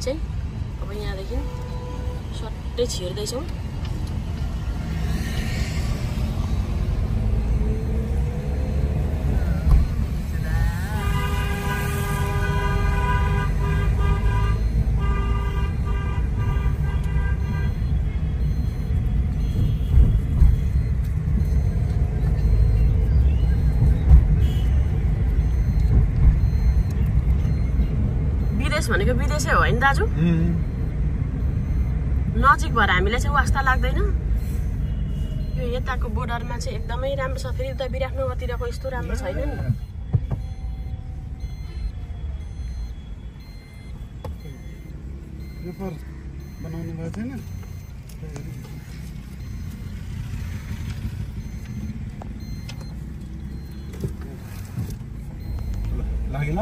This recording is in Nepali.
हामी चाहिँ अब यहाँदेखि सट्टै छिर्दै छौं। भनेको विदेशै हो हैन दाजु? नजिक भएर हामीलाई चाहिँ वास्ता लाग्दैन। यो यताको बोर्डरमा चाहिँ एकदमै राम्रो छ। फेरि उता विराटनगरतिरको यस्तो राम्रो छैन नि। पेपर बनाउनु भएको छैन लाग्यो ल।